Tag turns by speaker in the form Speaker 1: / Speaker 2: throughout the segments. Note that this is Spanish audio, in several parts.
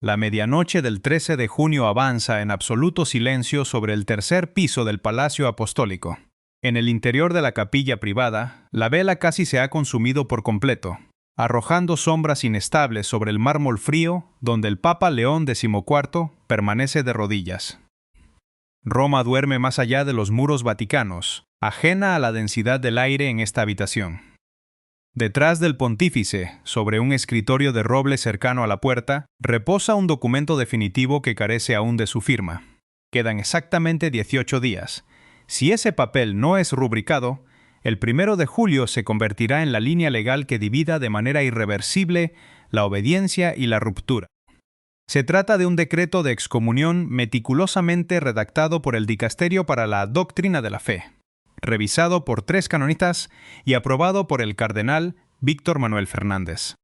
Speaker 1: La medianoche del 13 de junio avanza en absoluto silencio sobre el tercer piso del Palacio Apostólico. En el interior de la capilla privada, la vela casi se ha consumido por completo, arrojando sombras inestables sobre el mármol frío donde el Papa León XIV permanece de rodillas. Roma duerme más allá de los muros vaticanos, ajena a la densidad del aire en esta habitación. Detrás del pontífice, sobre un escritorio de roble cercano a la puerta, reposa un documento definitivo que carece aún de su firma. Quedan exactamente 18 días. Si ese papel no es rubricado, el 1 de julio se convertirá en la línea legal que divida de manera irreversible la obediencia y la ruptura. Se trata de un decreto de excomunión meticulosamente redactado por el Dicasterio para la Doctrina de la Fe, revisado por 3 canonistas y aprobado por el cardenal Víctor Manuel Fernández.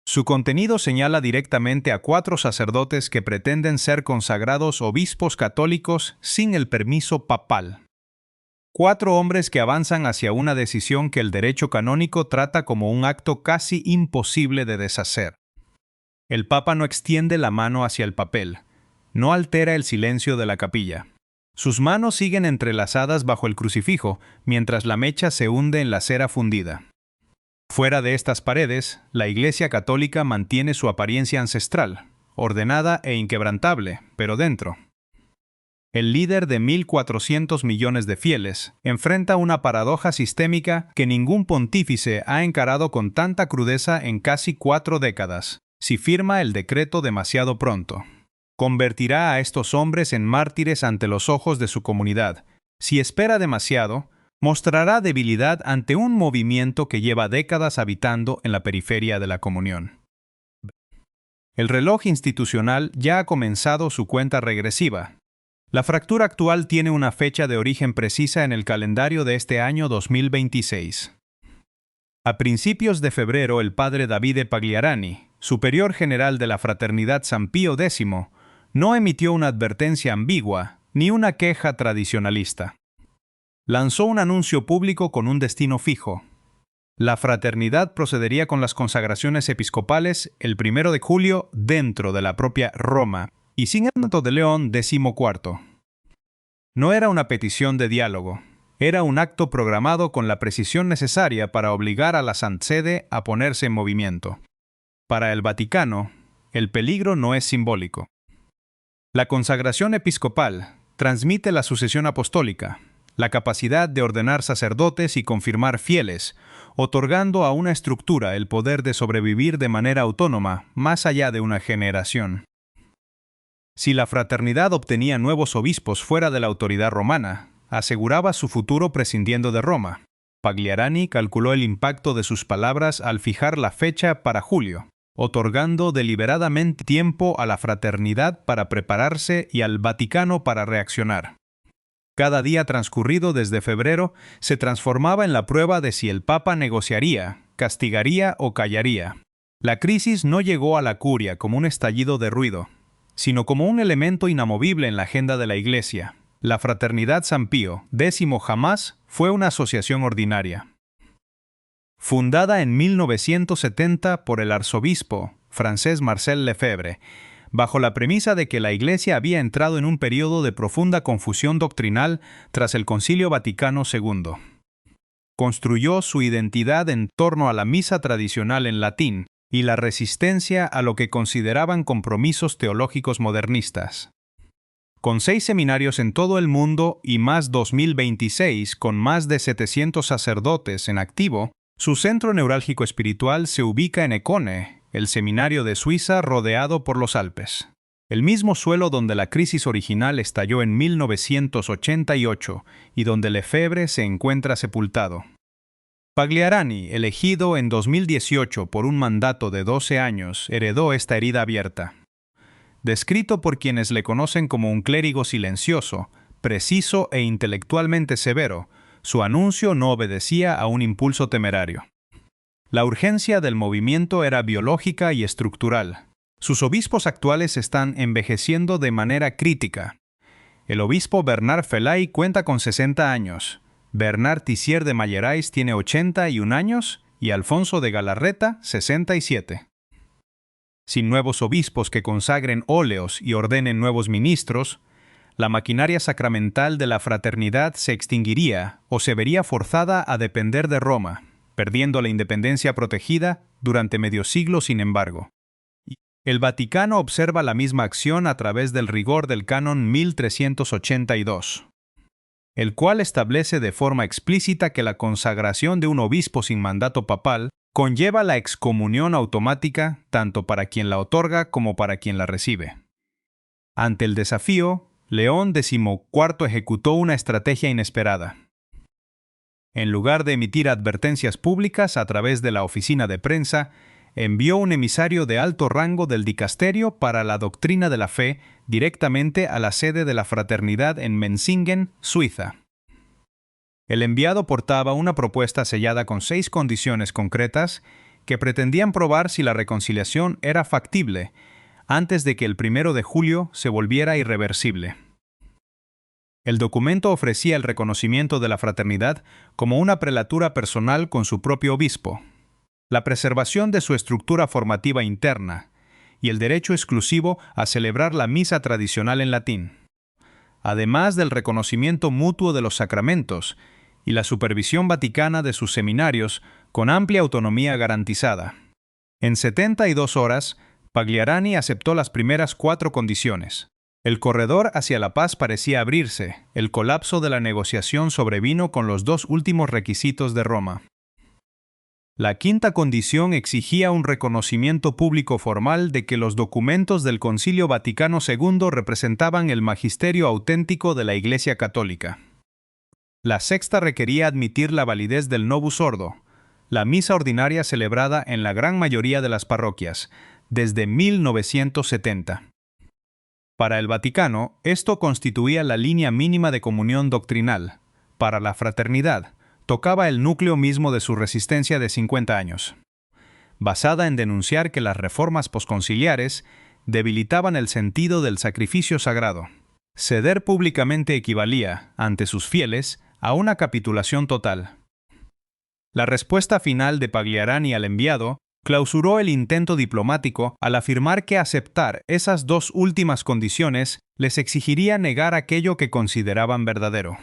Speaker 1: Su contenido señala directamente a 4 sacerdotes que pretenden ser consagrados obispos católicos sin el permiso papal. 4 hombres que avanzan hacia una decisión que el derecho canónico trata como un acto casi imposible de deshacer. El Papa no extiende la mano hacia el papel, no altera el silencio de la capilla. Sus manos siguen entrelazadas bajo el crucifijo, mientras la mecha se hunde en la cera fundida. Fuera de estas paredes, la Iglesia Católica mantiene su apariencia ancestral, ordenada e inquebrantable, pero dentro. El líder de 1.400 millones de fieles enfrenta una paradoja sistémica que ningún pontífice ha encarado con tanta crudeza en casi 4 décadas, si firma el decreto demasiado pronto. Convertirá a estos hombres en mártires ante los ojos de su comunidad. Si espera demasiado, mostrará debilidad ante un movimiento que lleva décadas habitando en la periferia de la comunión. El reloj institucional ya ha comenzado su cuenta regresiva. La fractura actual tiene una fecha de origen precisa en el calendario de este año 2026. A principios de febrero, el padre Davide Pagliarani, superior general de la Fraternidad San Pío X, no emitió una advertencia ambigua ni una queja tradicionalista. Lanzó un anuncio público con un destino fijo. La fraternidad procedería con las consagraciones episcopales el 1 de julio dentro de la propia Roma y sin el mandato de León XIV. No era una petición de diálogo. Era un acto programado con la precisión necesaria para obligar a la Santa Sede a ponerse en movimiento. Para el Vaticano, el peligro no es simbólico. La consagración episcopal transmite la sucesión apostólica, la capacidad de ordenar sacerdotes y confirmar fieles, otorgando a una estructura el poder de sobrevivir de manera autónoma más allá de una generación. Si la fraternidad obtenía nuevos obispos fuera de la autoridad romana, aseguraba su futuro prescindiendo de Roma. Pagliarani calculó el impacto de sus palabras al fijar la fecha para julio, otorgando deliberadamente tiempo a la fraternidad para prepararse y al Vaticano para reaccionar. Cada día transcurrido desde febrero se transformaba en la prueba de si el Papa negociaría, castigaría o callaría. La crisis no llegó a la curia como un estallido de ruido, sino como un elemento inamovible en la agenda de la Iglesia. La Fraternidad San Pío X jamás fue una asociación ordinaria. Fundada en 1970 por el arzobispo francés Marcel Lefebvre, bajo la premisa de que la Iglesia había entrado en un periodo de profunda confusión doctrinal tras el Concilio Vaticano II. Construyó su identidad en torno a la misa tradicional en latín y la resistencia a lo que consideraban compromisos teológicos modernistas. Con 6 seminarios en todo el mundo y más 2026 con más de 700 sacerdotes en activo, su centro neurálgico espiritual se ubica en Econe, el seminario de Suiza rodeado por los Alpes. El mismo suelo donde la crisis original estalló en 1988 y donde Lefebvre se encuentra sepultado. Pagliarani, elegido en 2018 por un mandato de 12 años, heredó esta herida abierta. Descrito por quienes le conocen como un clérigo silencioso, preciso e intelectualmente severo, su anuncio no obedecía a un impulso temerario. La urgencia del movimiento era biológica y estructural. Sus obispos actuales están envejeciendo de manera crítica. El obispo Bernard Felay cuenta con 60 años, Bernard Tissier de Mallerais tiene 81 años y Alfonso de Galarreta 67. Sin nuevos obispos que consagren óleos y ordenen nuevos ministros, la maquinaria sacramental de la fraternidad se extinguiría o se vería forzada a depender de Roma, perdiendo la independencia protegida durante medio siglo, sin embargo. El Vaticano observa la misma acción a través del rigor del Canon 1382, el cual establece de forma explícita que la consagración de un obispo sin mandato papal conlleva la excomunión automática tanto para quien la otorga como para quien la recibe. Ante el desafío, León XIV ejecutó una estrategia inesperada. En lugar de emitir advertencias públicas a través de la oficina de prensa, envió un emisario de alto rango del dicasterio para la doctrina de la fe directamente a la sede de la fraternidad en Menzingen, Suiza. El enviado portaba una propuesta sellada con 6 condiciones concretas que pretendían probar si la reconciliación era factible antes de que el 1 de julio se volviera irreversible. El documento ofrecía el reconocimiento de la fraternidad como una prelatura personal con su propio obispo, la preservación de su estructura formativa interna y el derecho exclusivo a celebrar la misa tradicional en latín, además del reconocimiento mutuo de los sacramentos y la supervisión vaticana de sus seminarios con amplia autonomía garantizada. En 72 horas, Pagliarani aceptó las primeras 4 condiciones. El corredor hacia la paz parecía abrirse. El colapso de la negociación sobrevino con los 2 últimos requisitos de Roma. La 5ª condición exigía un reconocimiento público formal de que los documentos del Concilio Vaticano II representaban el magisterio auténtico de la Iglesia Católica. La 6ª requería admitir la validez del Novus Ordo, la misa ordinaria celebrada en la gran mayoría de las parroquias, desde 1970. Para el Vaticano, esto constituía la línea mínima de comunión doctrinal. Para la fraternidad, tocaba el núcleo mismo de su resistencia de 50 años, basada en denunciar que las reformas posconciliares debilitaban el sentido del sacrificio sagrado. Ceder públicamente equivalía, ante sus fieles, a una capitulación total. La respuesta final de Pagliarani al enviado clausuró el intento diplomático al afirmar que aceptar esas 2 últimas condiciones les exigiría negar aquello que consideraban verdadero,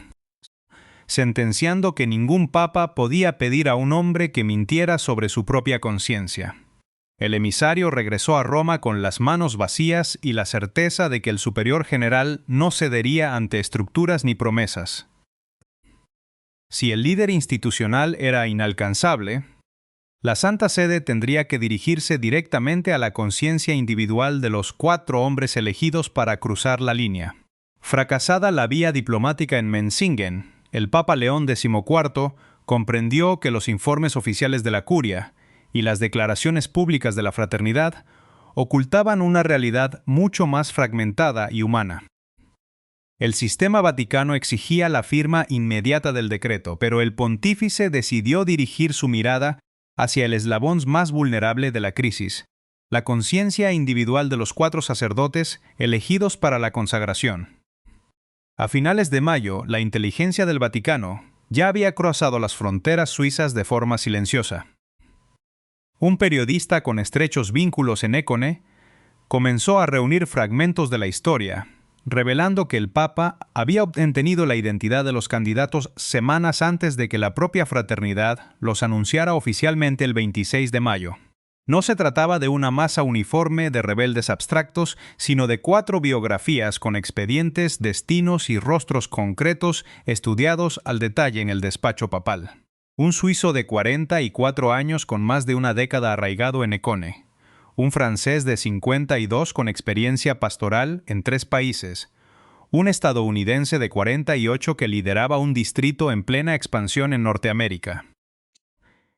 Speaker 1: sentenciando que ningún papa podía pedir a un hombre que mintiera sobre su propia conciencia. El emisario regresó a Roma con las manos vacías y la certeza de que el superior general no cedería ante estructuras ni promesas. Si el líder institucional era inalcanzable, la Santa Sede tendría que dirigirse directamente a la conciencia individual de los 4 hombres elegidos para cruzar la línea. Fracasada la vía diplomática en Menzingen, el Papa León XIV comprendió que los informes oficiales de la Curia y las declaraciones públicas de la fraternidad ocultaban una realidad mucho más fragmentada y humana. El sistema vaticano exigía la firma inmediata del decreto, pero el pontífice decidió dirigir su mirada hacia el eslabón más vulnerable de la crisis, la conciencia individual de los 4 sacerdotes elegidos para la consagración. A finales de mayo, la inteligencia del Vaticano ya había cruzado las fronteras suizas de forma silenciosa. Un periodista con estrechos vínculos en Écone comenzó a reunir fragmentos de la historia, revelando que el Papa había obtenido la identidad de los candidatos semanas antes de que la propia fraternidad los anunciara oficialmente el 26 de mayo. No se trataba de una masa uniforme de rebeldes abstractos, sino de 4 biografías con expedientes, destinos y rostros concretos estudiados al detalle en el despacho papal. Un suizo de 44 años con más de una década arraigado en Écone. Un francés de 52 con experiencia pastoral en 3 países, un estadounidense de 48 que lideraba un distrito en plena expansión en Norteamérica,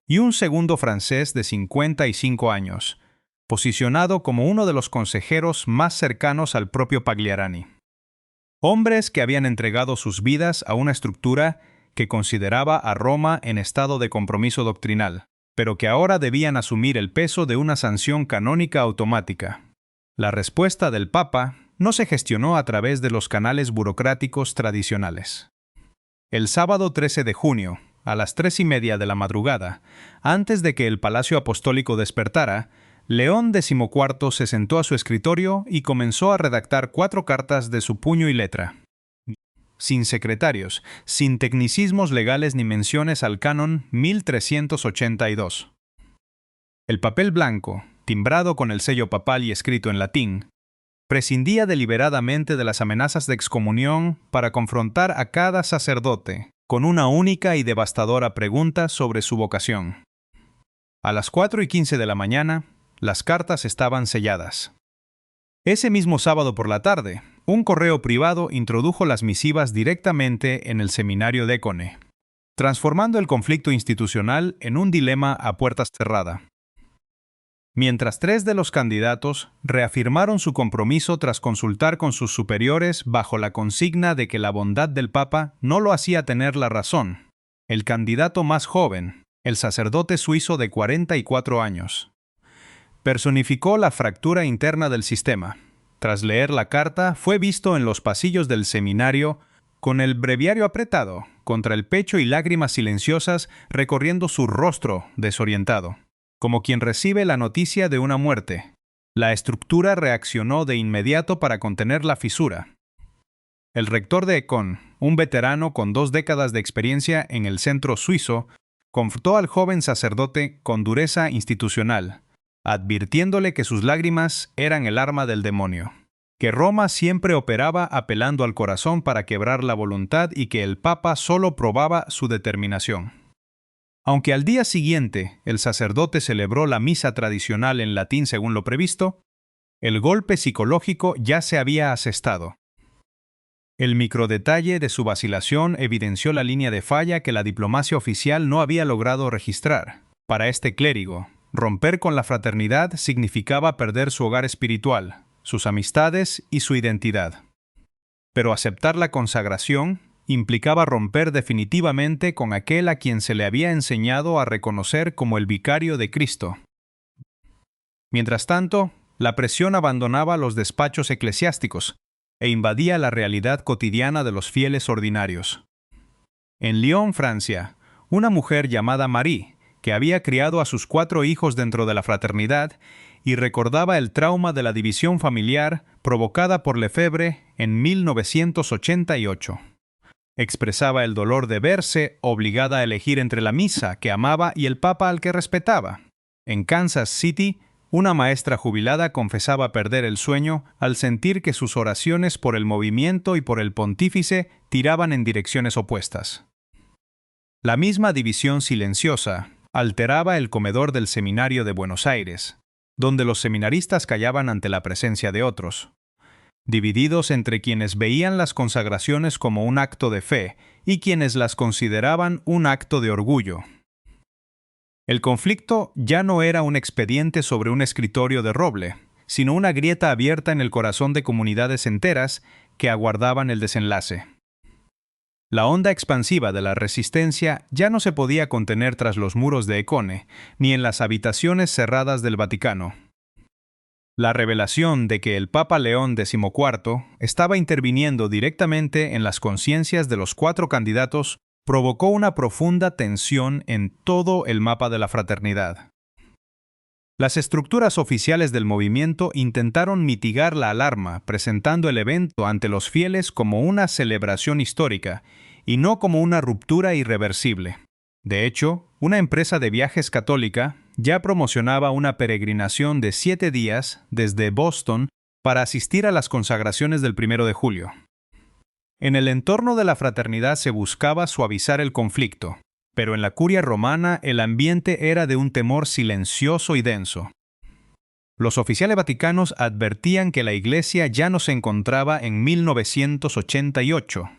Speaker 1: y un segundo francés de 55 años, posicionado como uno de los consejeros más cercanos al propio Pagliarani. Hombres que habían entregado sus vidas a una estructura que consideraba a Roma en estado de compromiso doctrinal, pero que ahora debían asumir el peso de una sanción canónica automática. La respuesta del Papa no se gestionó a través de los canales burocráticos tradicionales. El sábado 13 de junio, a las 3:30 de la madrugada, antes de que el Palacio Apostólico despertara, León XIV se sentó a su escritorio y comenzó a redactar 4 cartas de su puño y letra. Sin secretarios, sin tecnicismos legales ni menciones al canon 1382. El papel blanco, timbrado con el sello papal y escrito en latín, prescindía deliberadamente de las amenazas de excomunión para confrontar a cada sacerdote con una única y devastadora pregunta sobre su vocación. A las 4:15 de la mañana, las cartas estaban selladas. Ese mismo sábado por la tarde, un correo privado introdujo las misivas directamente en el seminario de Écone, transformando el conflicto institucional en un dilema a puertas cerradas. Mientras 3 de los candidatos reafirmaron su compromiso tras consultar con sus superiores bajo la consigna de que la bondad del Papa no lo hacía tener la razón, el candidato más joven, el sacerdote suizo de 44 años, personificó la fractura interna del sistema. Tras leer la carta, fue visto en los pasillos del seminario con el breviario apretado contra el pecho y lágrimas silenciosas recorriendo su rostro desorientado, como quien recibe la noticia de una muerte. La estructura reaccionó de inmediato para contener la fisura. El rector de Écone, un veterano con 2 décadas de experiencia en el centro suizo, confrontó al joven sacerdote con dureza institucional, advirtiéndole que sus lágrimas eran el arma del demonio, que Roma siempre operaba apelando al corazón para quebrar la voluntad y que el Papa solo probaba su determinación. Aunque al día siguiente el sacerdote celebró la misa tradicional en latín según lo previsto, el golpe psicológico ya se había asestado. El microdetalle de su vacilación evidenció la línea de falla que la diplomacia oficial no había logrado registrar. Para este clérigo, romper con la fraternidad significaba perder su hogar espiritual, sus amistades y su identidad. Pero aceptar la consagración implicaba romper definitivamente con aquel a quien se le había enseñado a reconocer como el vicario de Cristo. Mientras tanto, la presión abandonaba los despachos eclesiásticos e invadía la realidad cotidiana de los fieles ordinarios. En Lyon, Francia, una mujer llamada Marie, que había criado a sus 4 hijos dentro de la fraternidad y recordaba el trauma de la división familiar provocada por Lefebvre en 1988. Expresaba el dolor de verse obligada a elegir entre la misa que amaba y el Papa al que respetaba. En Kansas City, una maestra jubilada confesaba perder el sueño al sentir que sus oraciones por el movimiento y por el pontífice tiraban en direcciones opuestas. La misma división silenciosa alteraba el comedor del Seminario de Buenos Aires, donde los seminaristas callaban ante la presencia de otros, divididos entre quienes veían las consagraciones como un acto de fe y quienes las consideraban un acto de orgullo. El conflicto ya no era un expediente sobre un escritorio de roble, sino una grieta abierta en el corazón de comunidades enteras que aguardaban el desenlace. La onda expansiva de la resistencia ya no se podía contener tras los muros de Écone, ni en las habitaciones cerradas del Vaticano. La revelación de que el Papa León XIV estaba interviniendo directamente en las conciencias de los 4 candidatos provocó una profunda tensión en todo el mapa de la fraternidad. Las estructuras oficiales del movimiento intentaron mitigar la alarma, presentando el evento ante los fieles como una celebración histórica y no como una ruptura irreversible. De hecho, una empresa de viajes católica ya promocionaba una peregrinación de 7 días desde Boston para asistir a las consagraciones del 1 de julio. En el entorno de la fraternidad se buscaba suavizar el conflicto, pero en la curia romana el ambiente era de un temor silencioso y denso. Los oficiales vaticanos advertían que la Iglesia ya no se encontraba en 1988,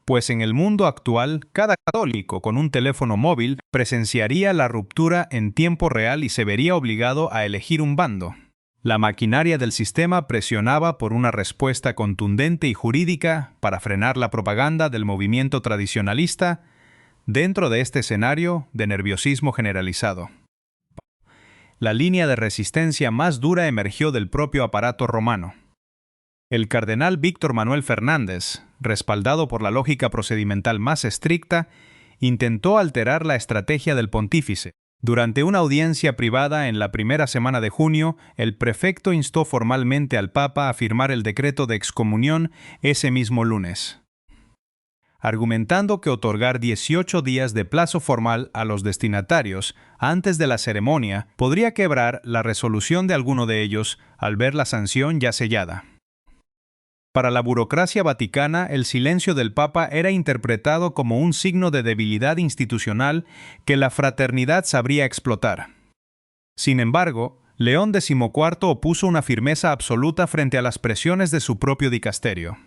Speaker 1: pues en el mundo actual cada católico con un teléfono móvil presenciaría la ruptura en tiempo real y se vería obligado a elegir un bando. La maquinaria del sistema presionaba por una respuesta contundente y jurídica para frenar la propaganda del movimiento tradicionalista dentro de este escenario de nerviosismo generalizado. La línea de resistencia más dura emergió del propio aparato romano. El cardenal Víctor Manuel Fernández, respaldado por la lógica procedimental más estricta, intentó alterar la estrategia del pontífice, Durante una audiencia privada en la primera semana de junio, el prefecto instó formalmente al Papa a firmar el decreto de excomunión ese mismo lunes, argumentando que otorgar 18 días de plazo formal a los destinatarios antes de la ceremonia podría quebrar la resolución de alguno de ellos al ver la sanción ya sellada. Para la burocracia vaticana, el silencio del Papa era interpretado como un signo de debilidad institucional que la fraternidad sabría explotar. Sin embargo, León XIV opuso una firmeza absoluta frente a las presiones de su propio dicasterio.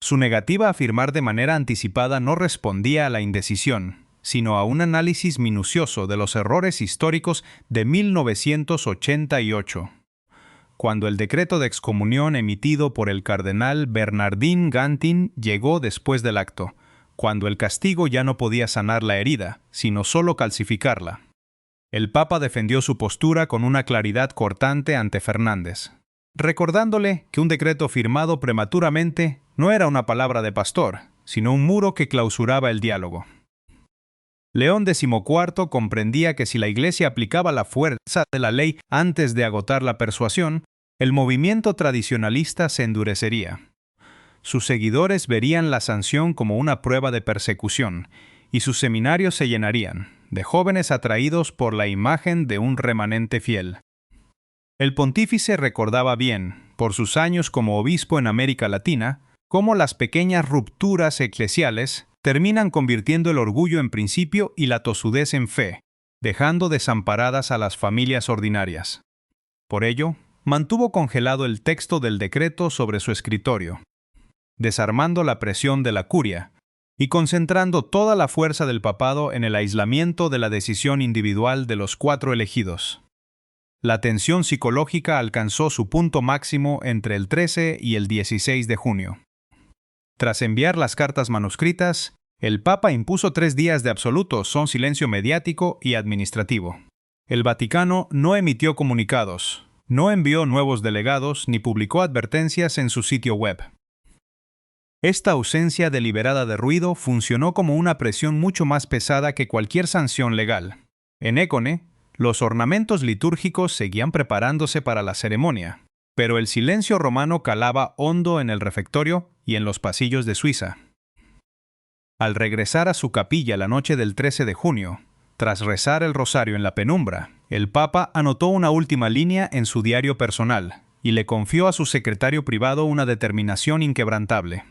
Speaker 1: Su negativa a firmar de manera anticipada no respondía a la indecisión, sino a un análisis minucioso de los errores históricos de 1988. Cuando el decreto de excomunión emitido por el cardenal Bernardín Gantin llegó después del acto, cuando el castigo ya no podía sanar la herida, sino solo calcificarla. El Papa defendió su postura con una claridad cortante ante Fernández, recordándole que un decreto firmado prematuramente no era una palabra de pastor, sino un muro que clausuraba el diálogo. León XIV comprendía que si la Iglesia aplicaba la fuerza de la ley antes de agotar la persuasión, el movimiento tradicionalista se endurecería. Sus seguidores verían la sanción como una prueba de persecución, y sus seminarios se llenarían de jóvenes atraídos por la imagen de un remanente fiel. El pontífice recordaba bien, por sus años como obispo en América Latina, cómo las pequeñas rupturas eclesiales terminan convirtiendo el orgullo en principio y la tosudez en fe, dejando desamparadas a las familias ordinarias. Por ello, mantuvo congelado el texto del decreto sobre su escritorio, desarmando la presión de la curia y concentrando toda la fuerza del papado en el aislamiento de la decisión individual de los 4 elegidos. La tensión psicológica alcanzó su punto máximo entre el 13 y el 16 de junio. Tras enviar las cartas manuscritas, el Papa impuso 3 días de absoluto son silencio mediático y administrativo. El Vaticano no emitió comunicados, no envió nuevos delegados ni publicó advertencias en su sitio web. Esta ausencia deliberada de ruido funcionó como una presión mucho más pesada que cualquier sanción legal. En Écone, los ornamentos litúrgicos seguían preparándose para la ceremonia, pero el silencio romano calaba hondo en el refectorio y en los pasillos de Suiza. Al regresar a su capilla la noche del 13 de junio, tras rezar el rosario en la penumbra, el Papa anotó una última línea en su diario personal y le confió a su secretario privado una determinación inquebrantable.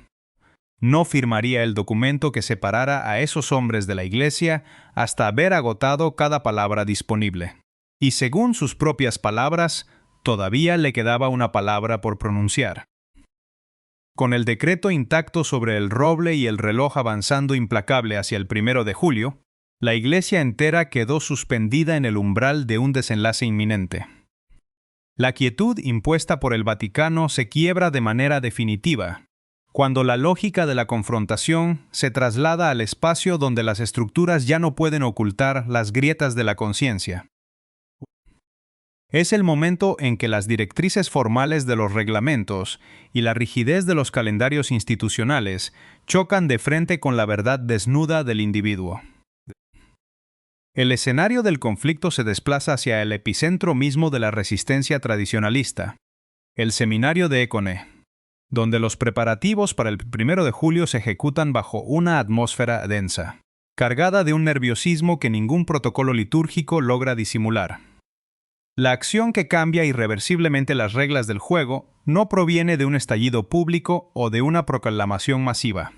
Speaker 1: No firmaría el documento que separara a esos hombres de la Iglesia hasta haber agotado cada palabra disponible. Y según sus propias palabras, todavía le quedaba una palabra por pronunciar. Con el decreto intacto sobre el roble y el reloj avanzando implacable hacia el 1 de julio, la Iglesia entera quedó suspendida en el umbral de un desenlace inminente. La quietud impuesta por el Vaticano se quiebra de manera definitiva, cuando la lógica de la confrontación se traslada al espacio donde las estructuras ya no pueden ocultar las grietas de la conciencia. Es el momento en que las directrices formales de los reglamentos y la rigidez de los calendarios institucionales chocan de frente con la verdad desnuda del individuo. El escenario del conflicto se desplaza hacia el epicentro mismo de la resistencia tradicionalista, el seminario de Écone, donde los preparativos para el 1 de julio se ejecutan bajo una atmósfera densa, cargada de un nerviosismo que ningún protocolo litúrgico logra disimular. La acción que cambia irreversiblemente las reglas del juego no proviene de un estallido público o de una proclamación masiva,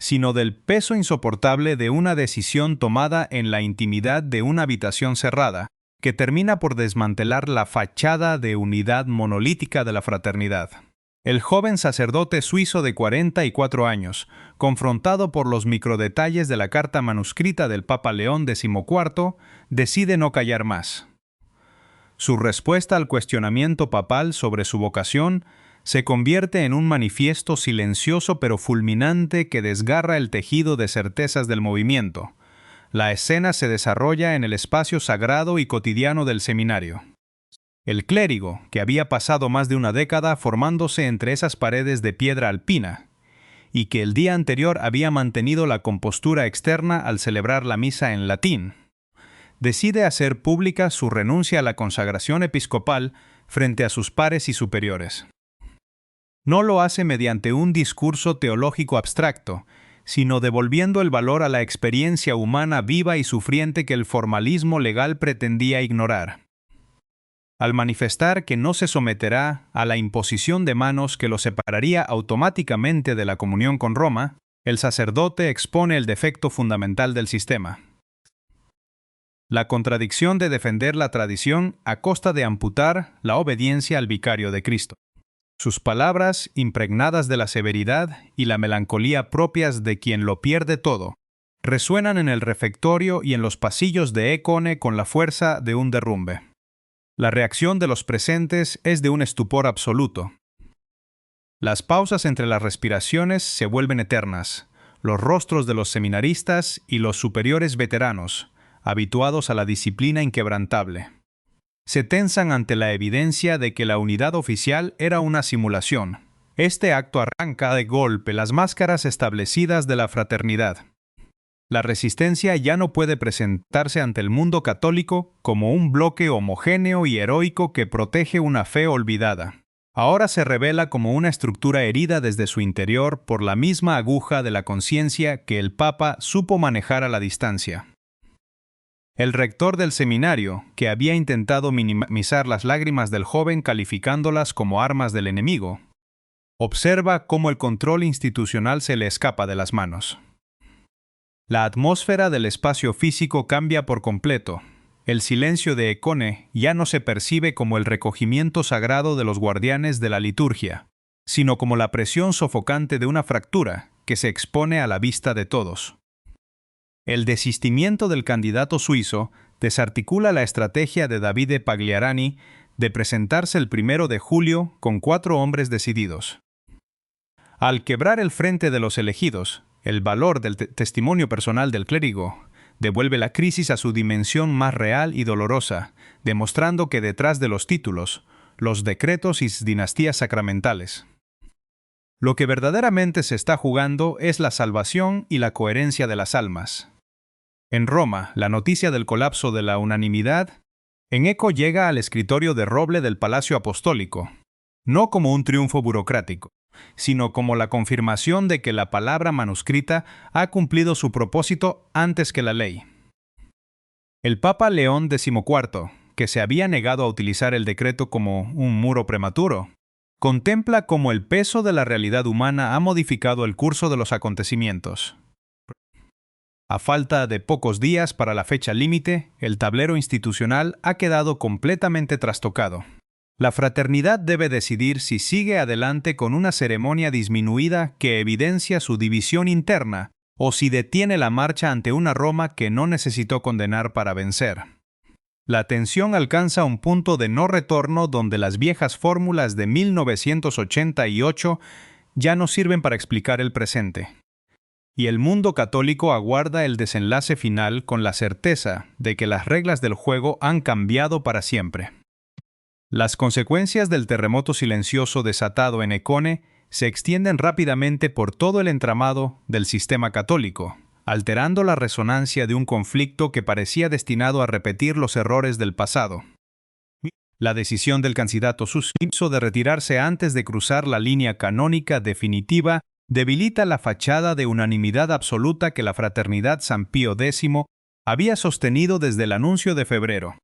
Speaker 1: sino del peso insoportable de una decisión tomada en la intimidad de una habitación cerrada, que termina por desmantelar la fachada de unidad monolítica de la fraternidad. El joven sacerdote suizo de 44 años, confrontado por los microdetalles de la carta manuscrita del Papa León XIV, decide no callar más. Su respuesta al cuestionamiento papal sobre su vocación se convierte en un manifiesto silencioso pero fulminante que desgarra el tejido de certezas del movimiento. La escena se desarrolla en el espacio sagrado y cotidiano del seminario. El clérigo, que había pasado más de una década formándose entre esas paredes de piedra alpina, y que el día anterior había mantenido la compostura externa al celebrar la misa en latín, decide hacer pública su renuncia a la consagración episcopal frente a sus pares y superiores. No lo hace mediante un discurso teológico abstracto, sino devolviendo el valor a la experiencia humana viva y sufriente que el formalismo legal pretendía ignorar. Al manifestar que no se someterá a la imposición de manos que lo separaría automáticamente de la comunión con Roma, el sacerdote expone el defecto fundamental del sistema: la contradicción de defender la tradición a costa de amputar la obediencia al vicario de Cristo. Sus palabras, impregnadas de la severidad y la melancolía propias de quien lo pierde todo, resuenan en el refectorio y en los pasillos de Écone con la fuerza de un derrumbe. La reacción de los presentes es de un estupor absoluto. Las pausas entre las respiraciones se vuelven eternas. Los rostros de los seminaristas y los superiores veteranos, habituados a la disciplina inquebrantable, se tensan ante la evidencia de que la unidad oficial era una simulación. Este acto arranca de golpe las máscaras establecidas de la fraternidad. La resistencia ya no puede presentarse ante el mundo católico como un bloque homogéneo y heroico que protege una fe olvidada. Ahora se revela como una estructura herida desde su interior por la misma aguja de la conciencia que el Papa supo manejar a la distancia. El rector del seminario, que había intentado minimizar las lágrimas del joven calificándolas como armas del enemigo, observa cómo el control institucional se le escapa de las manos. La atmósfera del espacio físico cambia por completo. El silencio de Écone ya no se percibe como el recogimiento sagrado de los guardianes de la liturgia, sino como la presión sofocante de una fractura que se expone a la vista de todos. El desistimiento del candidato suizo desarticula la estrategia de Davide Pagliarani de presentarse el 1 de julio con 4 hombres decididos. Al quebrar el frente de los elegidos, el valor del testimonio personal del clérigo devuelve la crisis a su dimensión más real y dolorosa, demostrando que detrás de los títulos, los decretos y dinastías sacramentales, lo que verdaderamente se está jugando es la salvación y la coherencia de las almas. En Roma, la noticia del colapso de la unanimidad en eco llega al escritorio de roble del Palacio Apostólico, no como un triunfo burocrático, sino como la confirmación de que la palabra manuscrita ha cumplido su propósito antes que la ley. El Papa León XIV, que se había negado a utilizar el decreto como un muro prematuro, contempla cómo el peso de la realidad humana ha modificado el curso de los acontecimientos. A falta de pocos días para la fecha límite, el tablero institucional ha quedado completamente trastocado. La fraternidad debe decidir si sigue adelante con una ceremonia disminuida que evidencia su división interna o si detiene la marcha ante una Roma que no necesitó condenar para vencer. La tensión alcanza un punto de no retorno donde las viejas fórmulas de 1988 ya no sirven para explicar el presente. Y el mundo católico aguarda el desenlace final con la certeza de que las reglas del juego han cambiado para siempre. Las consecuencias del terremoto silencioso desatado en Écone se extienden rápidamente por todo el entramado del sistema católico, alterando la resonancia de un conflicto que parecía destinado a repetir los errores del pasado. La decisión del candidato suizo de retirarse antes de cruzar la línea canónica definitiva debilita la fachada de unanimidad absoluta que la Fraternidad San Pío X había sostenido desde el anuncio de febrero.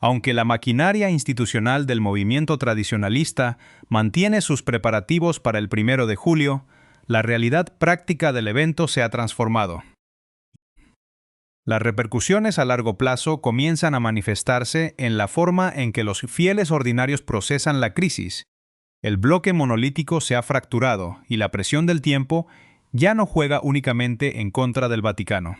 Speaker 1: Aunque la maquinaria institucional del movimiento tradicionalista mantiene sus preparativos para el 1 de julio, la realidad práctica del evento se ha transformado. Las repercusiones a largo plazo comienzan a manifestarse en la forma en que los fieles ordinarios procesan la crisis. El bloque monolítico se ha fracturado y la presión del tiempo ya no juega únicamente en contra del Vaticano,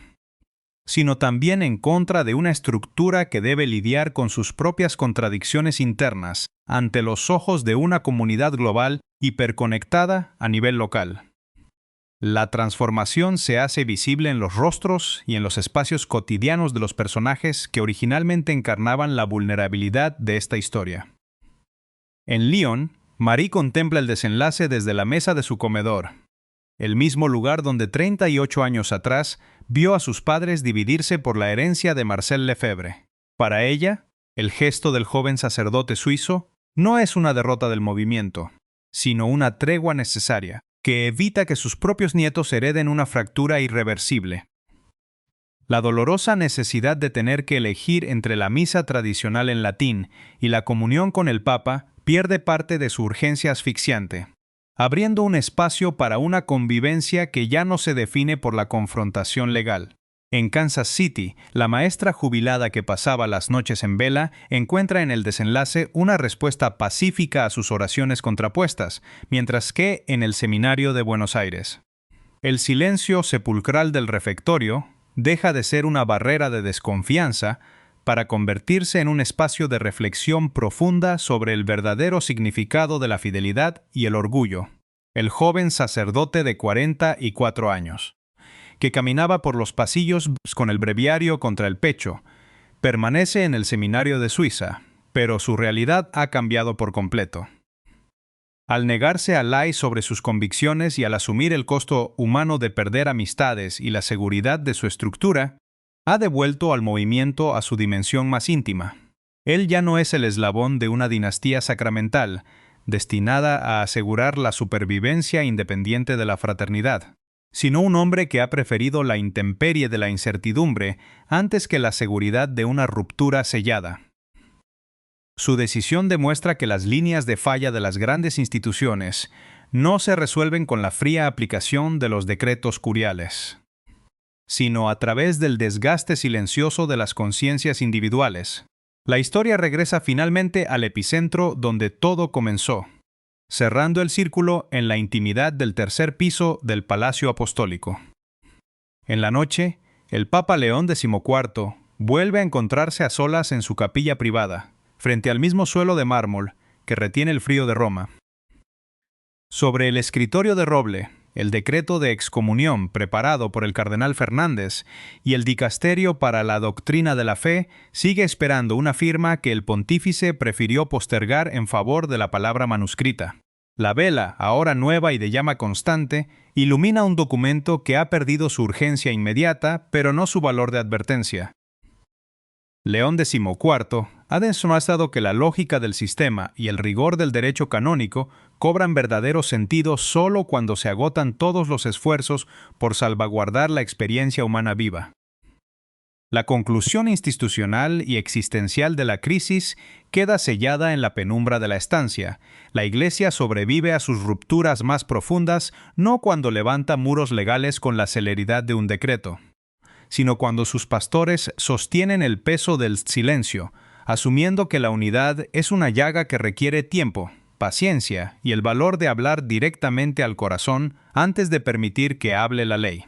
Speaker 1: sino también en contra de una estructura que debe lidiar con sus propias contradicciones internas ante los ojos de una comunidad global hiperconectada a nivel local. La transformación se hace visible en los rostros y en los espacios cotidianos de los personajes que originalmente encarnaban la vulnerabilidad de esta historia. En Lyon, Marie contempla el desenlace desde la mesa de su comedor. el mismo lugar donde 38 años atrás vio a sus padres dividirse por la herencia de Marcel Lefebvre. Para ella, el gesto del joven sacerdote suizo no es una derrota del movimiento, sino una tregua necesaria, que evita que sus propios nietos hereden una fractura irreversible. La dolorosa necesidad de tener que elegir entre la misa tradicional en latín y la comunión con el Papa pierde parte de su urgencia asfixiante, abriendo un espacio para una convivencia que ya no se define por la confrontación legal. En Kansas City, la maestra jubilada que pasaba las noches en vela encuentra en el desenlace una respuesta pacífica a sus oraciones contrapuestas, mientras que en el seminario de Buenos Aires, el silencio sepulcral del refectorio deja de ser una barrera de desconfianza para convertirse en un espacio de reflexión profunda sobre el verdadero significado de la fidelidad y el orgullo. El joven sacerdote de 44 años, que caminaba por los pasillos con el breviario contra el pecho, permanece en el seminario de Suiza, pero su realidad ha cambiado por completo. Al negarse a ley sobre sus convicciones y al asumir el costo humano de perder amistades y la seguridad de su estructura, ha devuelto al movimiento a su dimensión más íntima. Él ya no es el eslabón de una dinastía sacramental, destinada a asegurar la supervivencia independiente de la fraternidad, sino un hombre que ha preferido la intemperie de la incertidumbre antes que la seguridad de una ruptura sellada. Su decisión demuestra que las líneas de falla de las grandes instituciones no se resuelven con la fría aplicación de los decretos curiales, sino a través del desgaste silencioso de las conciencias individuales. La historia regresa finalmente al epicentro donde todo comenzó, cerrando el círculo en la intimidad del tercer piso del Palacio Apostólico. En la noche, el Papa León XIV vuelve a encontrarse a solas en su capilla privada, frente al mismo suelo de mármol que retiene el frío de Roma. Sobre el escritorio de roble, el decreto de excomunión preparado por el cardenal Fernández y el dicasterio para la doctrina de la fe sigue esperando una firma que el pontífice prefirió postergar en favor de la palabra manuscrita. La vela, ahora nueva y de llama constante, ilumina un documento que ha perdido su urgencia inmediata, pero no su valor de advertencia. León XIV ha demostrado que la lógica del sistema y el rigor del derecho canónico cobran verdadero sentido solo cuando se agotan todos los esfuerzos por salvaguardar la experiencia humana viva. La conclusión institucional y existencial de la crisis queda sellada en la penumbra de la estancia. La Iglesia sobrevive a sus rupturas más profundas no cuando levanta muros legales con la celeridad de un decreto, sino cuando sus pastores sostienen el peso del silencio, asumiendo que la unidad es una llaga que requiere tiempo, paciencia y el valor de hablar directamente al corazón antes de permitir que hable la ley.